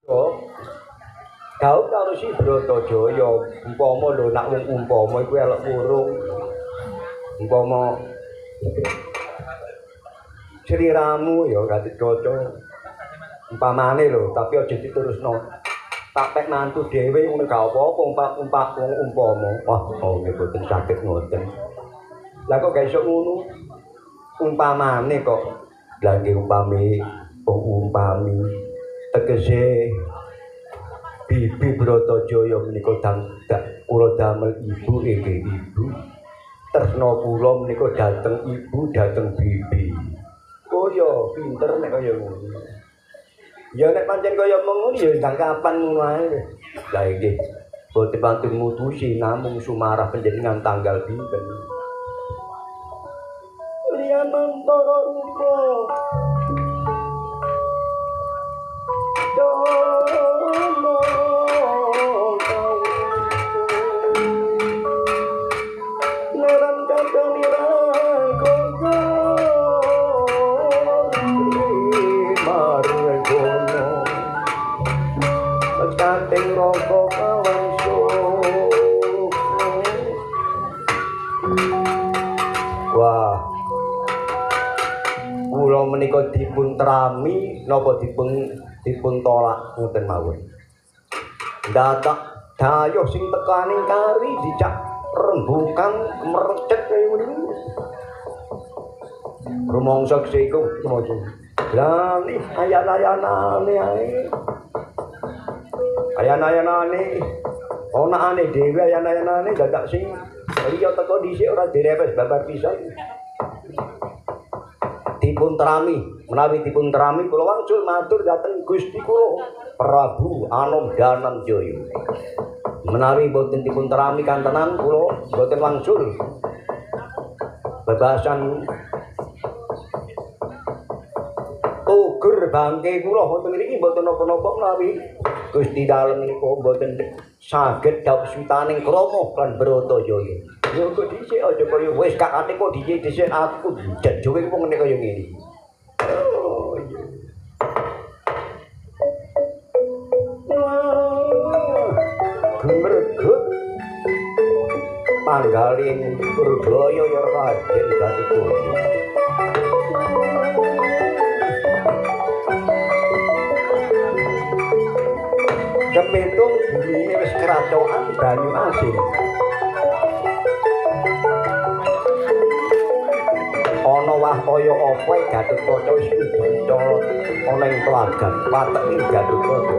Gaul karo si Bratajaya umpama lho nak wong umpama iku elok urung umpama sliramu ya Gatotkaca umpamane lho tapi aja diterusno tak pek mantu dhewe ngono gak apa-apa wong umpama oh nggih boten saged ngoten lah kok gak iso ngono umpamane kok lha nggih umpami tegese Bibi Bratajaya menika kula damel ibu inggih ibu. Tresna kula menika dhateng ibu dhateng bibi. Oh ya pinter nek kaya ngono. Ya nek pancen kaya ngono ya ndang kapan ngono ae. Lah iki boten pantun mutusi namung sumarah panjenengan tanggal pinten. Riyamantara rupa. Wah, kula menika dipun trami napa dipun tolak ngoten mawon. Dadak dayuh sing tekaning kari dicak rembukan merecet kaya ngono. Rumangsa iku mojo. Lah nih ayan-ayanane ae. Ayan-ayanane onakane dhewe ayan-ayanane dadak sing liya teko dhisik ora direpes babar pisan. Dipun terami, menawi dipun terami kula wangsul matur dhateng Gusti kula Prabu Anandananjaya. Menawi boten dipun terami kantenan kula boten wangsul bebasan tuger bangke kula wonten mriki boten napa-napa menawi Gusti dalem menika boten saged dawuh switaning krama kan Bratajaya. Ya kok dhisik aja kaya wis gak ate kok dhisik aku jajowe wong ngene kaya ngene. Oh iya. Gemreget panggaling Purjaya ya Raden Gatotkaca. Kepitung bumi wis keratokan banyu asin. Ana wah kaya apa Gatotkaca wis kudu ana ing telagan watek ing Gatotkaca.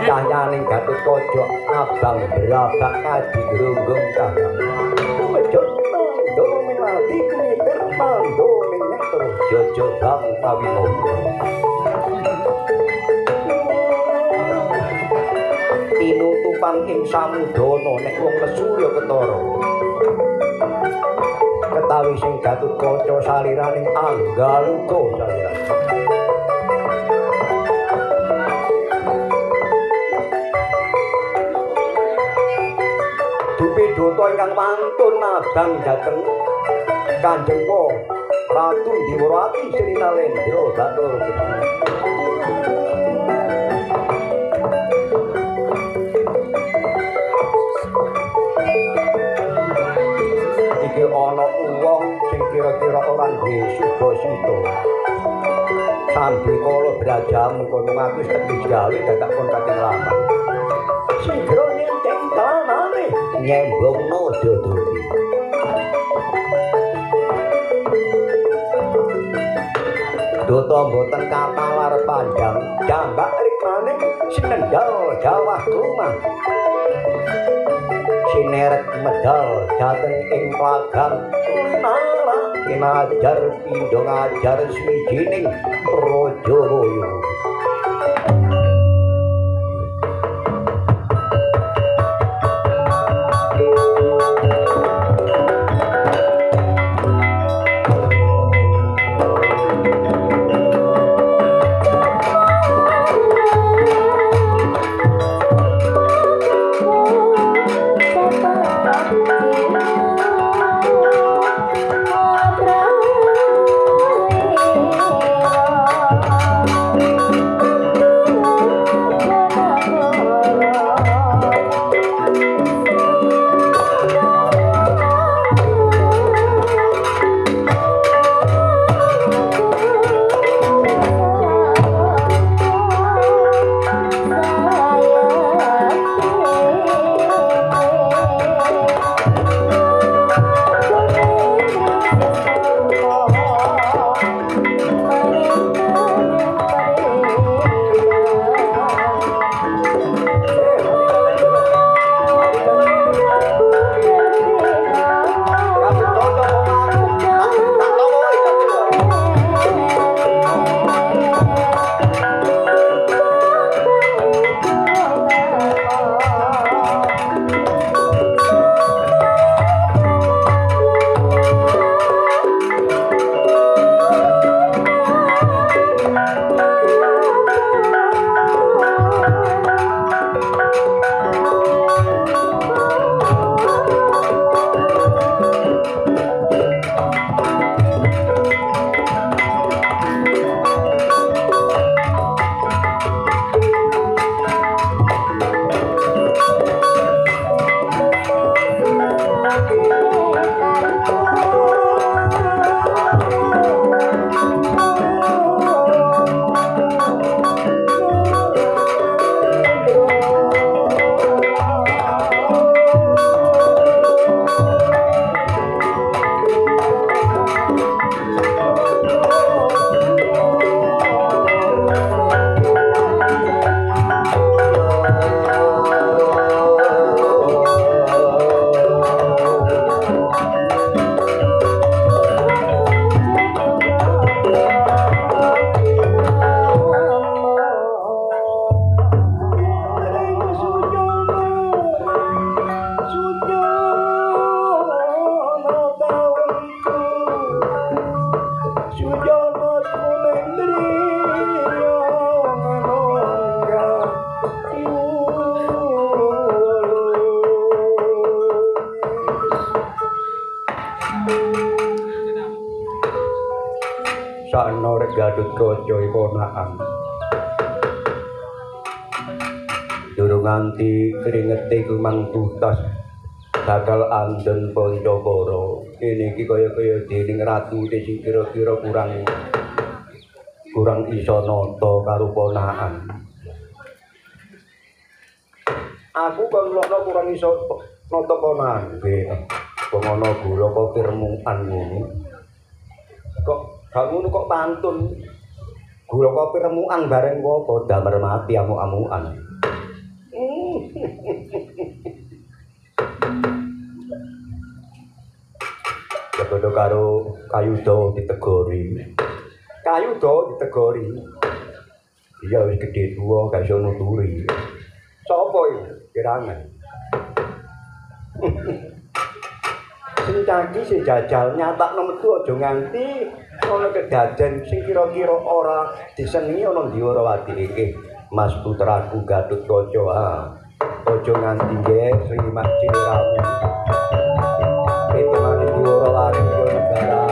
Cahyaning Gatotkaca abang berabak kadi grunggung cahya. Melati kuiter pando menekro jojo bang pawimo. Tinutupan ing samudana nek wong lesu ya ketara. Ketawi sing Gatotkaca saliraning Anggaluka saliran. Dupidata ingkang wantun abang dhateng Kanjeng Ratu Diwarawati Sri Nalendra Bathara Geni. Iki ana wong sing kira-kira ora duwe suba-suba. Sambil kala brajam kono ngaku tetis gawe dadak pun kacang lama. Sigra nyenteng tanane nyembungno dodoti. Dota boten katalar panjang jambak rikmane sinendal jawah rumah. Sineret medal dateng ing lagan nara kinajar pindho ngajar swijining raja loyo. Sakno rek Gatotkaca ponakan. Durung nganti kringete kumang tutas bakal andhen Pancapara. Kene iki kaya-kaya dening ratu sing kira-kira kurang isa nata karo ponakan. Aku kon kurang isa nata ponakan. Nggih. Wong ana gula kok pirmukan ngono. Kok gak ngono kok pantun. Gula kopi remukan bareng apa damar mati amuk-amukan. Padha karo Kayuda ditegori. Kayuda ditegori. Iya wis gedhe tuwa gak iso nuturi. Sopo iki? Kirangan. Sing cangki sing jajal nyatakno metu aja nganti ana kedaden sing kira-kira ora disenengi ana Diwarawati iki. Mas putraku Gatotkaca. Aja nganti nggih Sri Maciramu. Pitemane Diwarawati negara.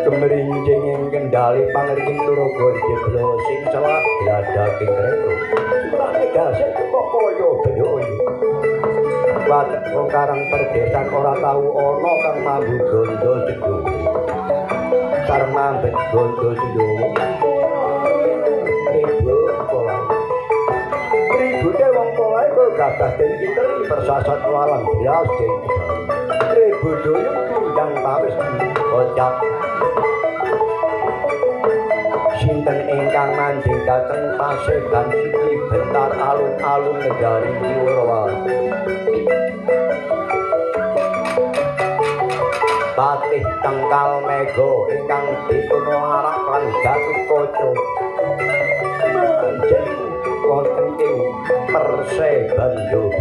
Kemerinjing Tinggali pangering turu gonjeblo sing celak diadaking reto. Surane gasek kok kaya bedoyo. Watek wong karang perdesan ora tau ana kang mambu gondo jedhu. Sareng mambet gondo sindhowo. Ibu pola. Ribute wong pola iku gadah dening teri persasat walang bias dening. Ribudoyo kundang pawis kocap. Sinten ingkang manjing dhateng paseban siki bentar alun-alun negari Kiwara. Patih Tengkal Mega ingkang dipunarak lan Gatotkaca. Manjing wonten ing Perseban Jowo.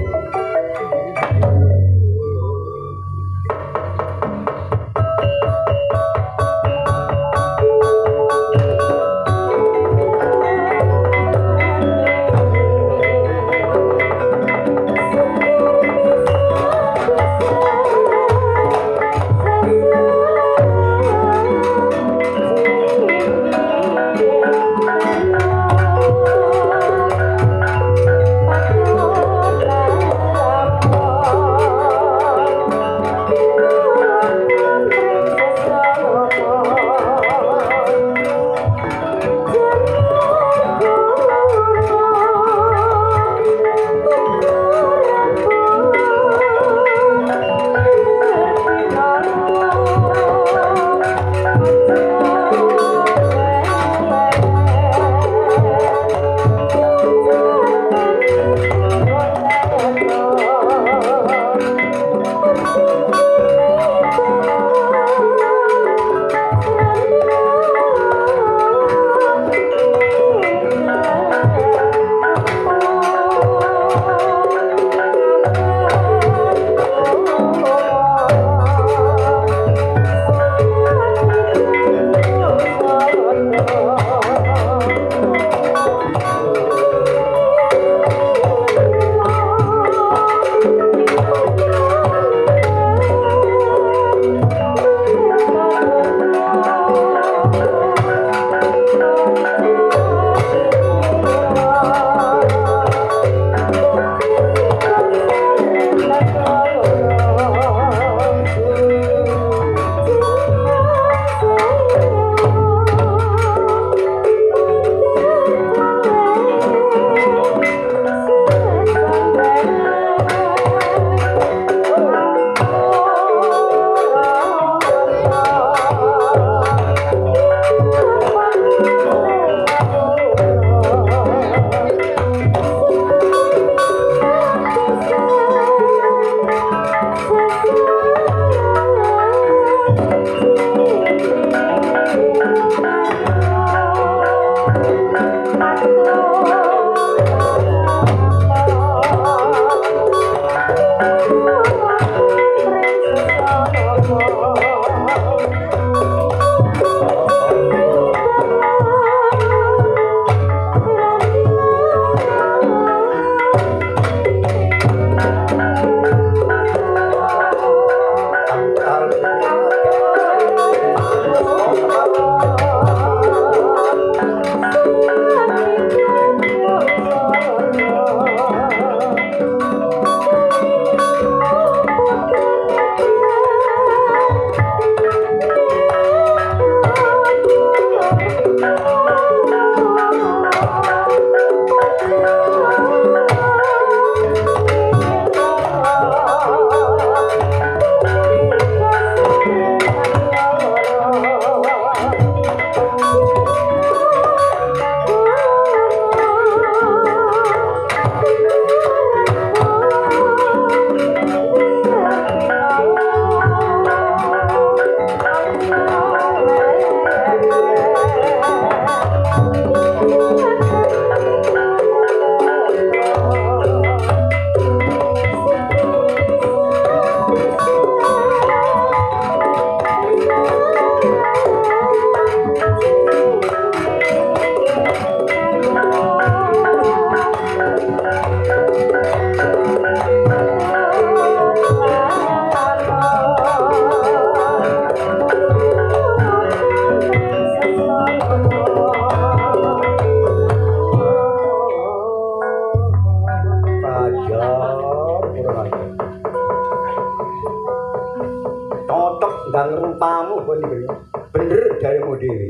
dhewe.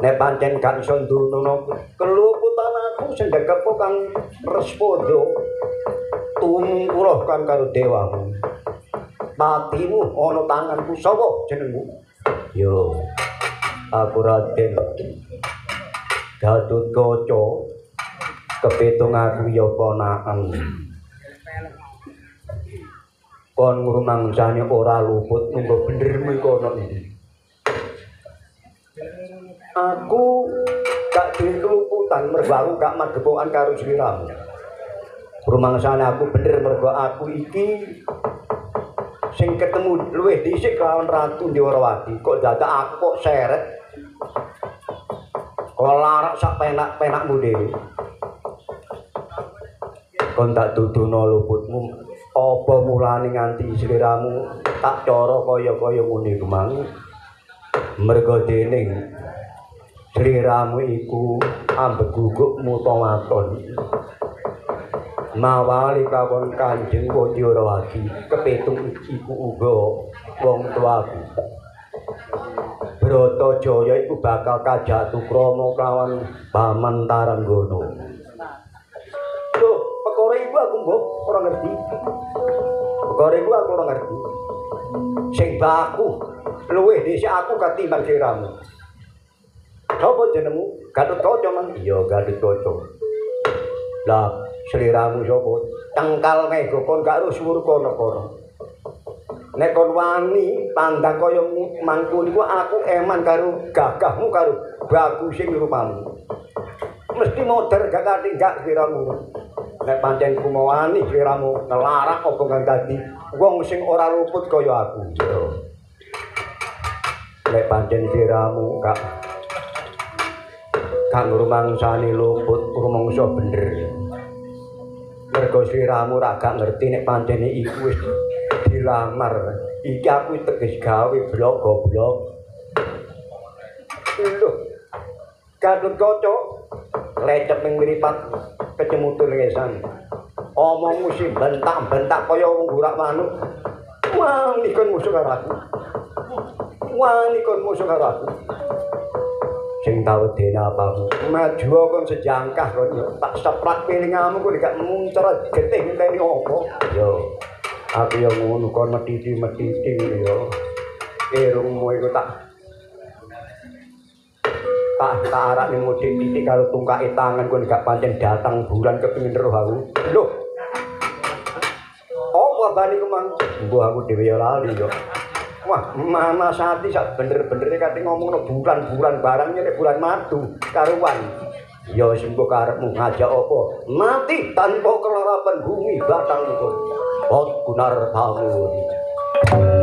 Nek pancen gak iso ndunono keluputan aku sing dekepo kang Respada. Tumungkulah kan karo dewamu. Patimu ana tanganku sapa jenengmu? Yo. Aku Raden Gatotkaca. Kepitung aku ya ponakan. Kon ngrumangsane ora luput munggo benermu iku ana iki. Aku gak duwe keluputan mergo aku gak magepokan karo sliramu. Rumangsane aku bener mergo aku iki sing ketemu luwih dhisik kelawan Ratu Ndyawarawati. Kok dadak aku kok seret. Kok larak sak penak-penakmu dhewe. Kon tak dudono luputmu. Apa mulane nganti sliramu tak cara kaya-kaya ngene kemang? Merga dening sliramu iku ambeguguk muta-maton. Mawali kawon Kanjeng Ndyawarawati kepitung iku uga wong tuaku. Bratajaya iku bakal kajatukrama kawan Paman Taranggana. Lho, perkara iku aku mbok ora ngerti. Perkara iku aku ora ngerti. Sing baku luwih dhisik aku katimbang sliramu. Sapa jenengmu? Gatotkaca man. Iya, Gatotkaca. Lah, sliramu sapa? Tengkal mega kon gak ro Surkanakara. Nek kon wani tandang kaya mangku niku aku eman karo gagahmu karo bagusing rupamu. Mesti modar gak katinggak sliramu. Nek pancen kumawani sliramu ngelarak apa kang dadi wong sing ora luput kaya aku. Nek pancen sliramu gak ngrumangsani luput rumangsa bener. Mergo sliramu ra gak ngerti nek pancene iku wis dilamar. Iki aku teges gawe blok goblok. Lho. Gatotkaca lecet ning mripat kecemutur ngesan. Omongmu sing bentak-bentak kaya wong gurak manuk. Wani kon musuh karo aku. Wani kon musuh karo aku. Sing tau dene apamu. Maju kon sejangkah kon yo. Tak seprak pilingamu kok gak muncrat getih ngenteni apa. Yo. Aku yo ngono kon metiti-metiti yo. Irungmu iku tak arak ning mudik titik karo tungkake tangan kon gak pancen datang bulan kepengin roh aku. Lho. Apa bani kemang? Mbah aku dhewe ya lali yo. Wah, Mama Sati sak bener-benere kate ngomongno bulan-bulan barangnya nek bulan madu karuan. Ya wis mbok karepmu ngajak apa? Mati tanpa kelarapan bumi batang itu. Ot gunar tamu. Oh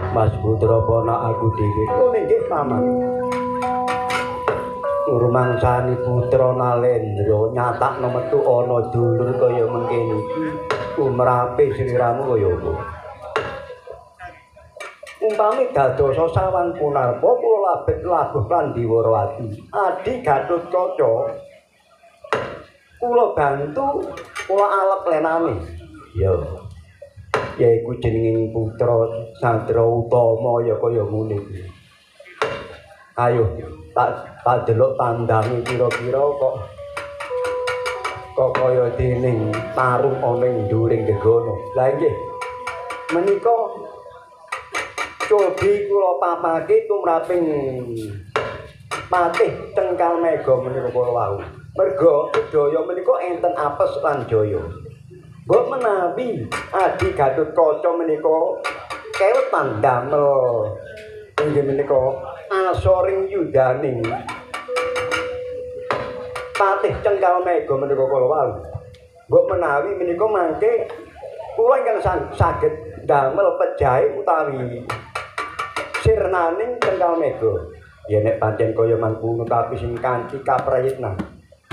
Mas Putra ponak aku dhewe. Oh nggih paman. Rumangsani putra Nalendra nyatakno metu ana dulur kaya mengkene iki. Umrape sliramu kaya apa? Umpami dadosa sawang punarpa kula labet labuh lan Diwarawati. Adi Gatotkaca. Kula bantu, kula alek lenane. Ya. Yaiku jenenging putra Sandra Utama ya kaya ngene iki. Ayo tak delok tandange kira-kira kok kaya dening tarung ana ing dhuwuring gegana. Lah nggih. Menika cobi kula papake tumraping Patih Cengkal Mega menika kula wau. Merga sedaya menika enten apes lan jaya. Mbok menawi Adi Gatotkaca menika kelpan damel inggih menika asoring yudaning Patih Cengkal Mega menika kula wau. Mbok menawi menika mangke kula ingkang saged damel pejahe utawi sirnaning Cengkal Mega. Ya nek pancen kaya mangkono tapi sing kanthi kaprayitna.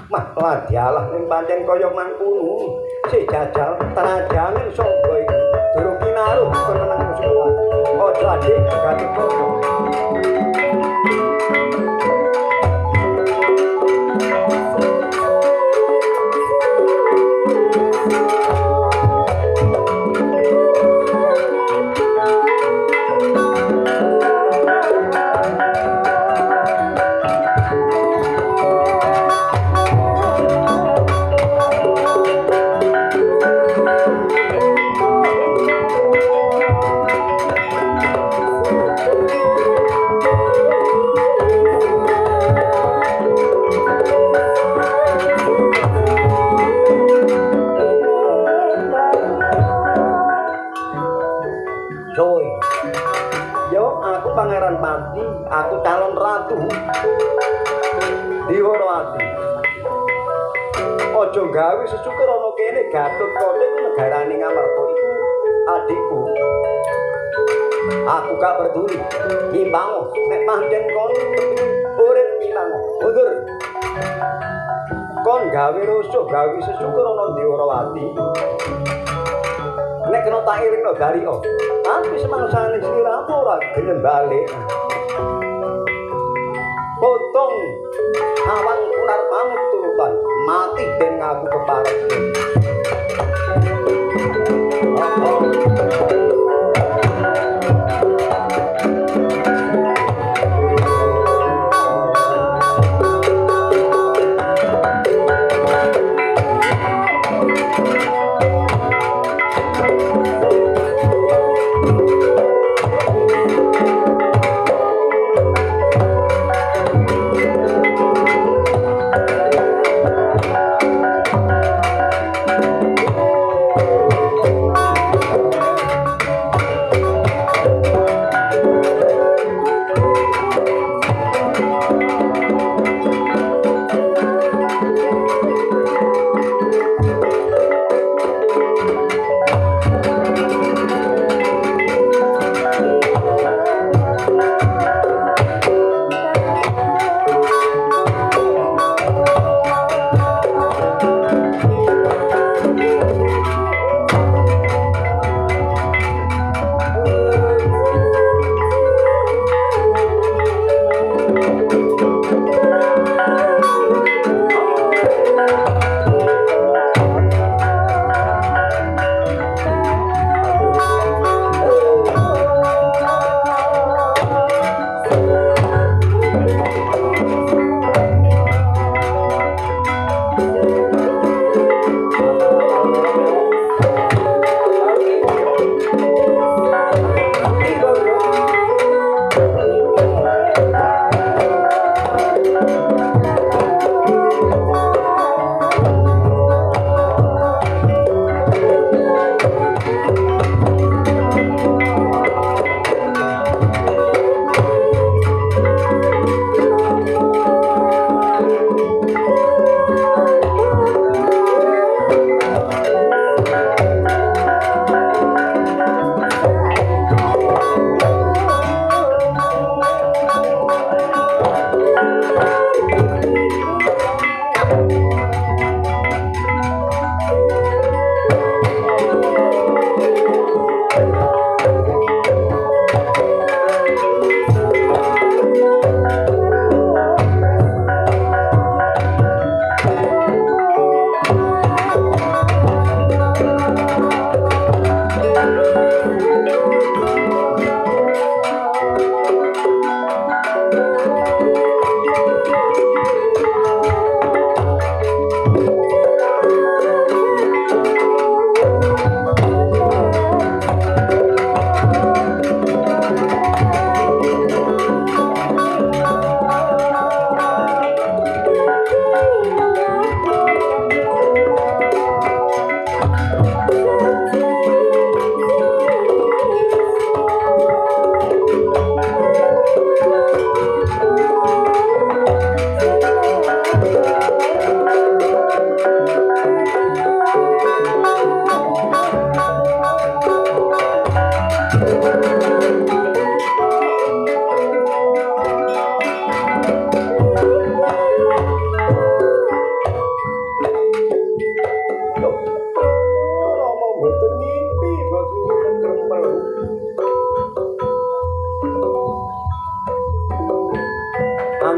Mah ladyalah ning pancen kaya mangkono. Si jajal terajangan sobo iki durung pengaruh menang sekolah. Oh jadi Gatot Kaca. Pangeran Pati, aku calon ratu Diworawati. Ojo gawe sesuker ana kene Gatot Kaca iku negarane Ngamarta iku adikku. Aku gak peduli. Imbango nek pancen kon urip imbango. Mundur. Kon gawe rusuh, gawe sesuker ana Diworawati. Nek kena tak iringno dari o. Tapi semangsane sliramu ora gelem balik. Potong awan ular pamuk turutan mati ben ngaku kepareng.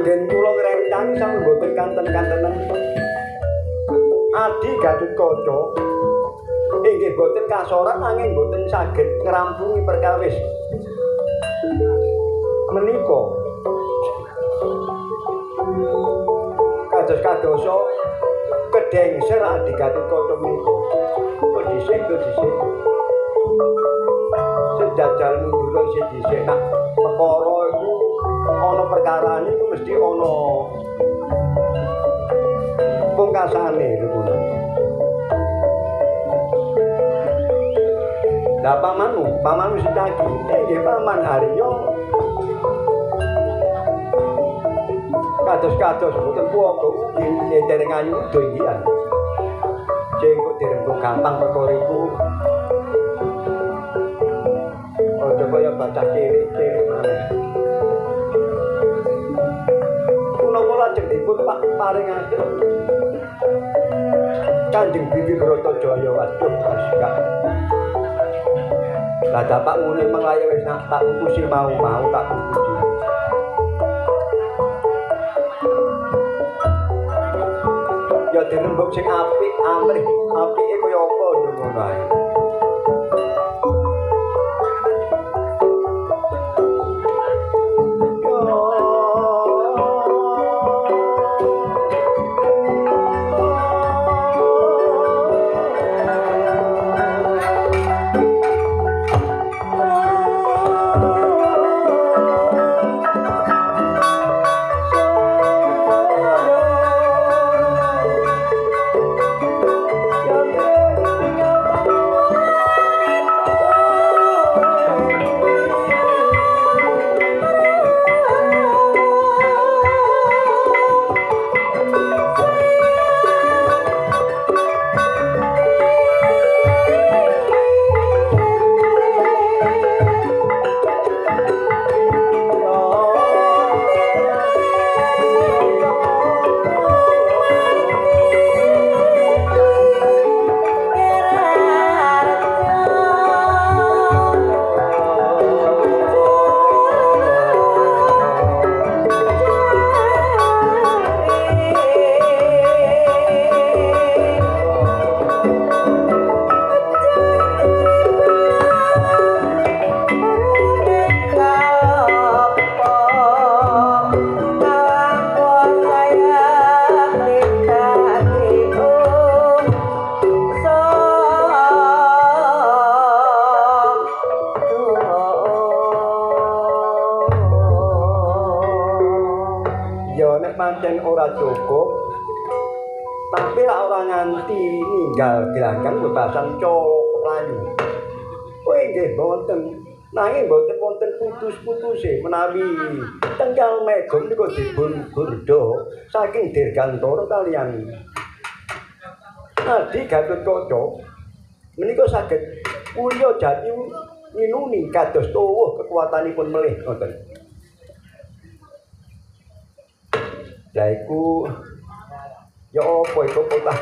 anggen kula ngrencang sang mboten kanten-kantenan. Adi Gatotkaca inggih boten kasorat angin boten saged ngrampungi perkawis menika kados-kadosa kedengser Adi Gatotkaca menika kok dhisik sejajal mundur sing dhisik nak perkara iku ana perkarane iku mesti ana pungkasane lho. Lah pamanmu Sitaki, nggih paman Haryo. Kados-kados mboten puaka nggih dereng ayu donggian. Sing kok dirembuk gampang perkara iku. Aja kaya bacah cilik-cilik maneh. Punapa lajeng dipun paringaken Kanjeng Bibi Bratajaya waduh Mas. Lah dapak ngene menglaya wis nak tak utusi mau tak utusi. Ya dirembuk sing apik, amrih, apike kaya apa ngono ae. Pancen ora cukup tapi lak ora nganti ninggal gelanggang bebasan Colayu kowe nggih wonten nanging mboten wonten putus-putuse menawi tenggal Megong niku dipun gurda saking Dirgantara kaliyan Adi Gatotkaca menika saged ulya jati minuni kados tuwuh kekuatanipun melih ngoten. Lah iku ya apa iku potah.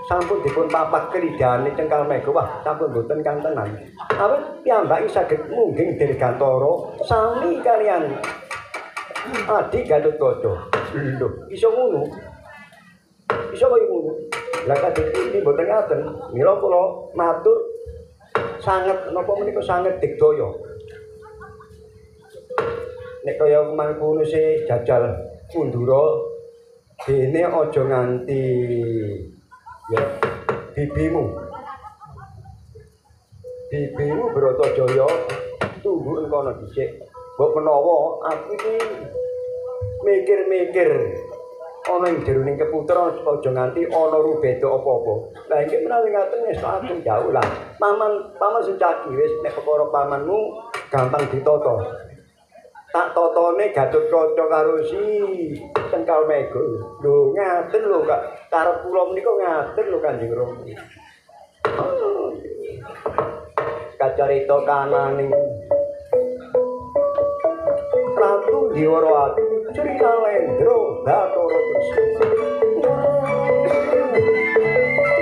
Sampun dipun papak kelidane cengkal mega wah sampun boten kantenan. Awit piyambake saged mungging Dirgantara sami kaliyan Adi Gatotkaca. Lho, iso ngono. Iso kaya ngono. Lah kadhe iki boten ngaten. Mila kula matur sanget napa menika sanget digdaya. Nek kaya mangkono se jajal Kundura dene aja nganti ya bibimu Bratajaya tunggu engkono dhisik. Mbok menawa aku iki mikir-mikir ana ing jeroning keputra aja nganti ana rubeda apa-apa. Lah iki menawi ngaten wis langsung jauh lah. Paman Sitaki wis nek perkara pamanmu gampang ditata. Tak totone Gatotkaca karo si Cengkal Mega. Lho ngaten lho Kak. Karep kula menika ngaten lho Kanjeng Rama. Kacarita kananing Ratu Dwarawati Sri Nalendra Bathara Gusma.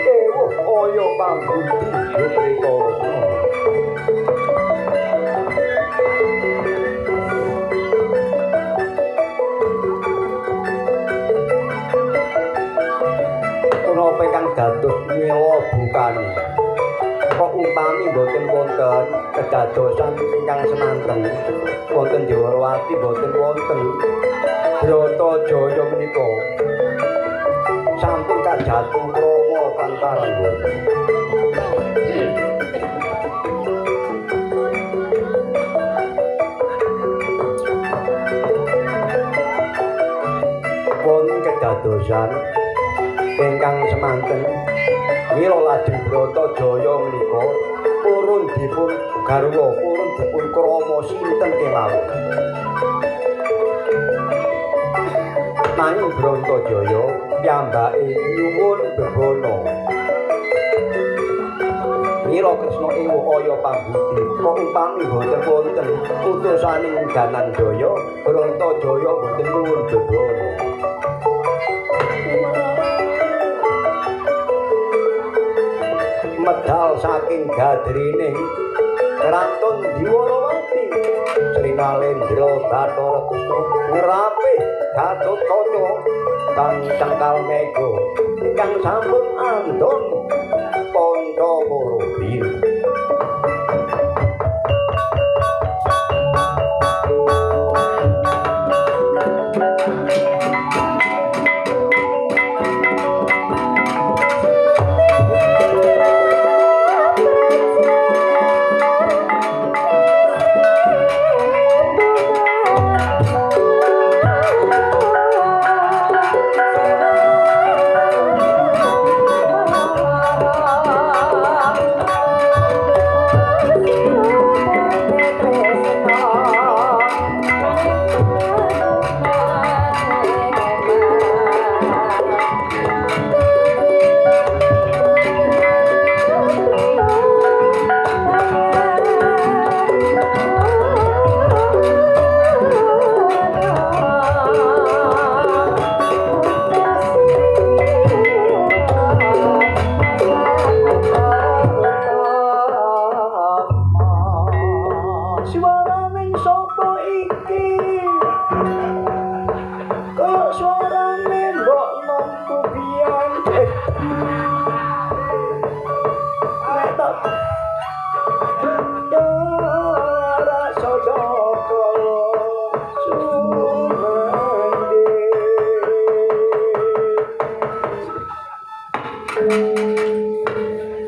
Ewuh kaya pambudi Pritara. boten wonten kedadosan ingkang semanten wonten Dwarawati boten wonten Bratajaya menika sampun kajatu krama pantaran boten wonten kedadosan ingkang semanten mila lajeng Bratajaya menika purun dipun garwa purun dipun krama sinten kemawon nanging Bratajaya piyambake nyuwun bebono mila Kresna ewu kaya pambudi kok upami boten wonten utusaning Dananjaya Bratajaya boten nyuwun bebono medal saking gadrining Rantun Dwarawati Sri Nalendra Bathara Kresna ngerapih Gatotkaca kang cengkal mega ingkang sampun andon Pandhawa biru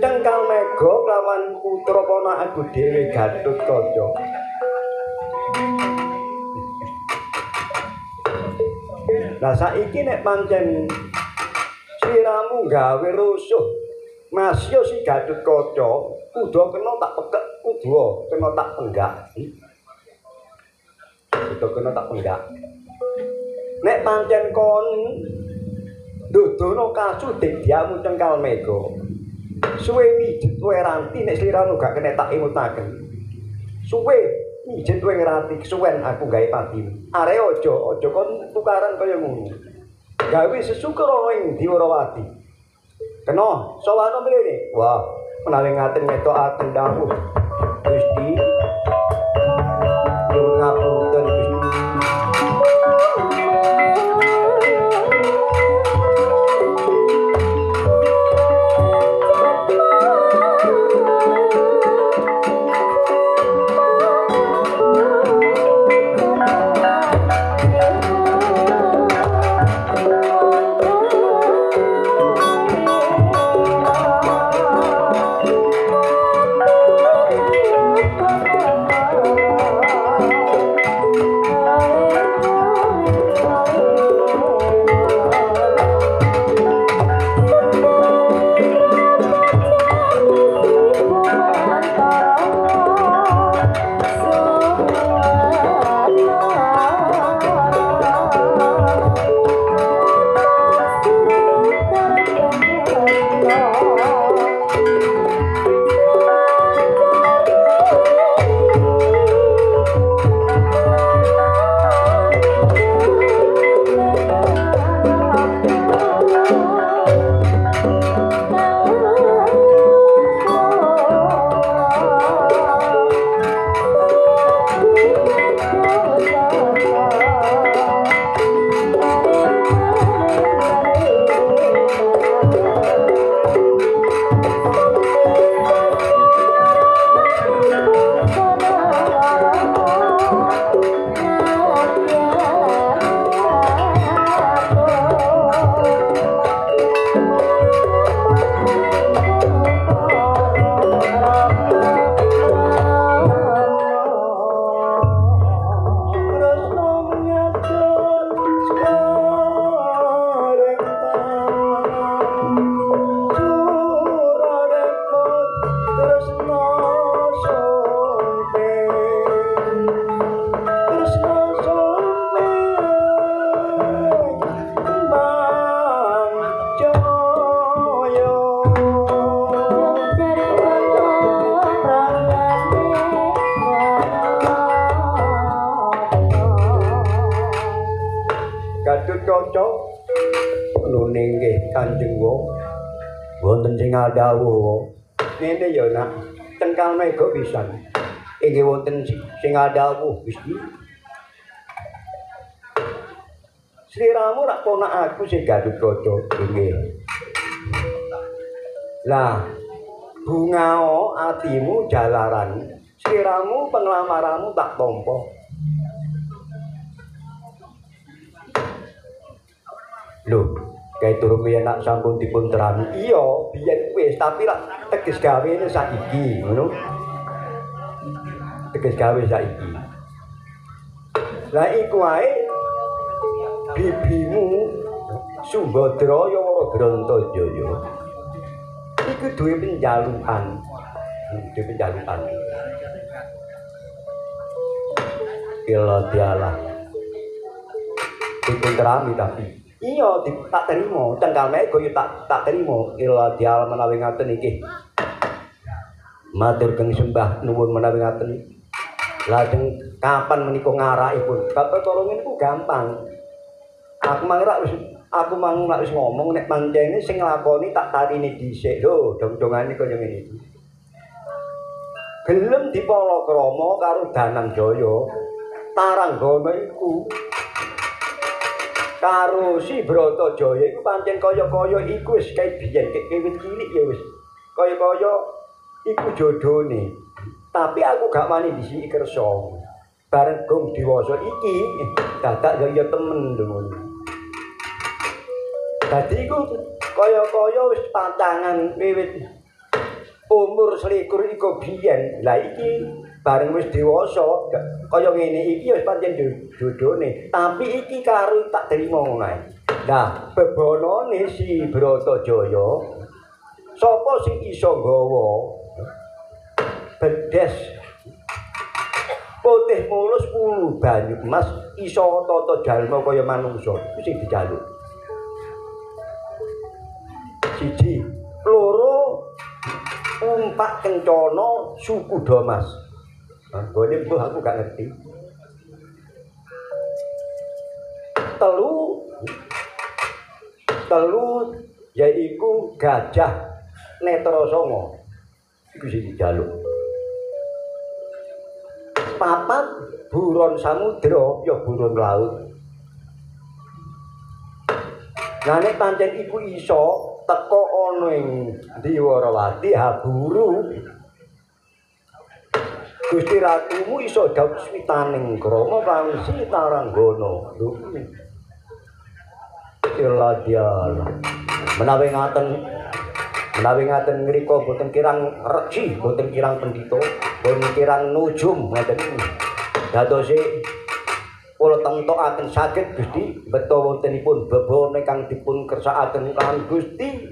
Cengkal mega lawan putra ponakanku dhewe Gatotkaca. Lah saiki nek pancen sliramu gawe rusuh masya si Gatotkaca kudu kena tak pekek kudu kena tak penggak. Kudu kena tak penggak. Nek pancen kon dudono kasudek diamu cengkal mega. Suwe mijet kowe ranti nek sliramu gak kena tak imutaken. Suwe mijet kowe ranti kesuwen aku gawe pati. Are aja kon tukaran kaya ngono. Gawe sesukara ing Dwarawati. Kena sawana mrene. Wah, menawi ngaten ngetokaken dawuh Gusti. Nyuwun ngapunten Gusti. Caca. Nune nggih Kanjeng Wong. Wonten sing adawuh. Ngene ya nak, tengkal mega pisan. Inggih wonten sing adawuh Gusti. Sliramu rak ponak aku sing Gatotkaca nggih. Lah bungao atimu jalaran, sliramu penglamaramu tak tampa. Lho, kae turu biyen nak sampun dipun terani. Iya, biyen wis, tapi lak teges gawene saiki, ngono. Teges gawe saiki. Lah iku wae bibimu Sumbadra Yawara Grantajaya. Iku duwe penjalukan. Duwe penjalukan. Kila dialah. Dipun terami tapi iya tak terima, tenggal mega yo tak terima. Ila dial menawi ngaten iki. Matur keng sembah nuwun menawi ngaten. Lajeng kapan menika ngarakipun? Bab perkara niku gampang. Aku mang wis ngomong nek pancene sing nglakoni tak tarine dhisik lho, dong-dongane kaya ngene iki. Gelem dipalakrama karo Danangjaya. Taranggana iku karo si Bratajaya iku pancen kaya-kaya iku wis kae biyen wiwit cilik ya wis. Kaya-kaya iku jodhone. Tapi aku gak wani disiki kersa. Bareng gong dewasa iki dadak ya temen lho. Dadi iku kaya-kaya wis pantangan wiwit umur 21 iku biyen. Lah iki bareng wis dewasa kaya ngene iki wis pancen jodhone. Tapi iki karo tak trima ngono ae. Lah bebanane si Bratajaya sapa sing iso nggawa bedes putih mulus pulu banyu emas iso tata jalma kaya manungsa iku sing dijaluk. Siji, loro umpak kencana suku Damas. Gone mbuh aku gak ngerti. Telu yaiku Gajah Netrasanga. Iku sing dijaluk. Papat buron samudra ya buron laut. Lah nek pancen iku iso teka ana ing Diwarawati haburu Gusti Ratumu iso dawuh switaning krama pangsi Taranggana. Lho. Iladyal. Menawi ngaten ngrika boten kirang regi, boten kirang pendhita, boten kirang nujum ngaten niku. Dadose kula temtokaken saged Gusti beta wontenipun bebone kang dipun kersakaken kaliyan Gusti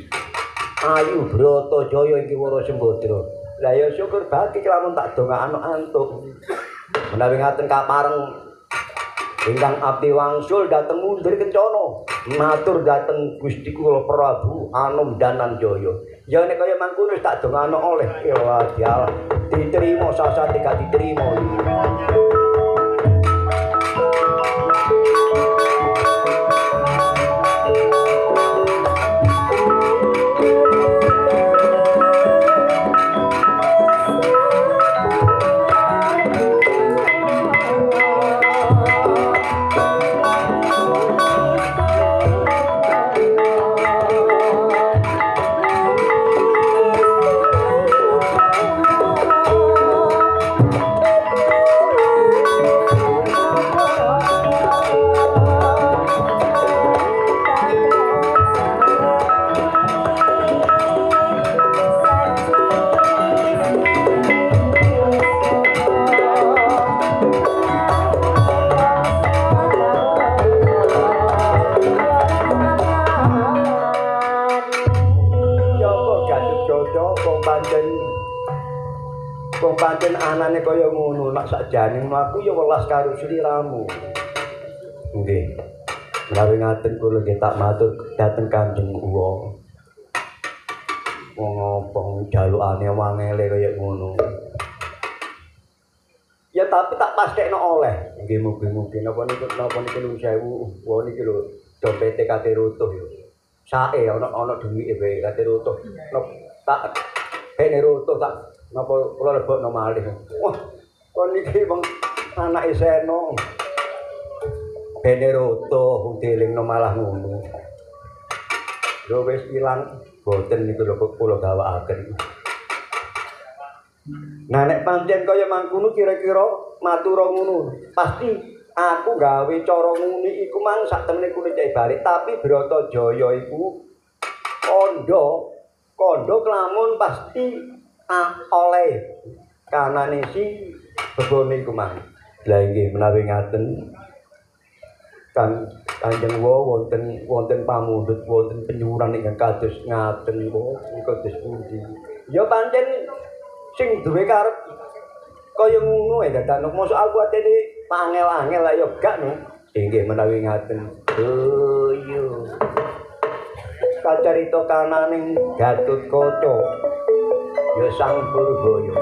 Ayu Bratajaya iki Wara Sembadra. Lah ya syukur bagi lamun tak dongakno antuk. Menawi ngaten kapareng ingkang abdi wangsul dhateng mundur kencana. Matur dhateng Gusti kula Prabu Anom Dananjaya. Ya nek kaya mangkono wis tak dongakno oleh Iladyal. Diterima sasate gak diterima. Pancen anane kaya ngono nak sakjane aku ya welas karo sliramu. Nggih. Menawi ngaten kula nggih tak matur dhateng Kanjeng Uwa. Wong apa jalukane wangele kaya ngono. Ya tapi tak pastekno oleh. Nggih mugi-mugi napa niku nuwun sewu. Wah niki lho dompete kate rutuh yo. Sae ana duwike wae kate rutuh. Tak bene rutuh tak napa kula lebokno malih. Wah, kon iki wong anake Seno. Bene rutuh dilingno malah ngono. Yo wis ilang boten niku lho kula gawakaken. Nah nek pancen kaya mangkono kira-kira matura ngono. Pasti aku gawe cara nguni iku mang sak temene kulit cek balik tapi Bratajaya iku kondo kelamun pasti oleh kanane si bebone iku mang. Lah nggih menawi ngaten Kanjeng wonten pamundhut wonten penyuwuran ingkang kados ngaten kados pundi. Ya pancen sing duwe karep kaya ngono ae dadakno mosok aku atene angel-angel lah ya gak no. Inggih menawi ngaten. Oh iya. Kacarita kananing Gatotkaca ya Sang Purbaya.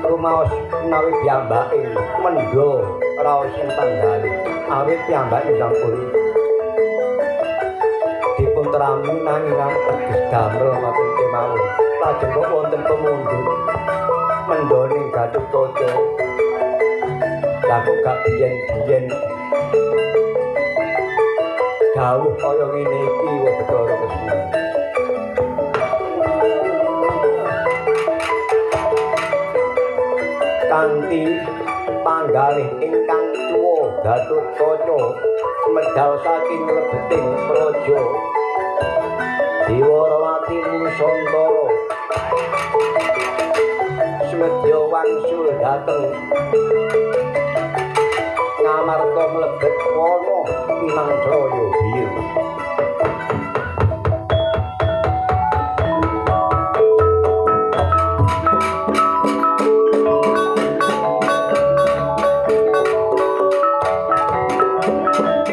Rumaos menawi piyambake mendha raos ing panggali awit piyambake sampun dipun terami nanging teges damel matur kemawon. Lajeng kok wonten pemundhut mendhaning Gatotkaca. Lah kok gak biyen-biyen dawuh kaya ngene iki wae Bathara Kresna. Kanthi panggalih ingkang tuwa Gatotkaca medal saking lebeting praja Diwarawati Nusantara Smedya wangsul dhateng ngamarta mlebet wana Pinangraya biyen.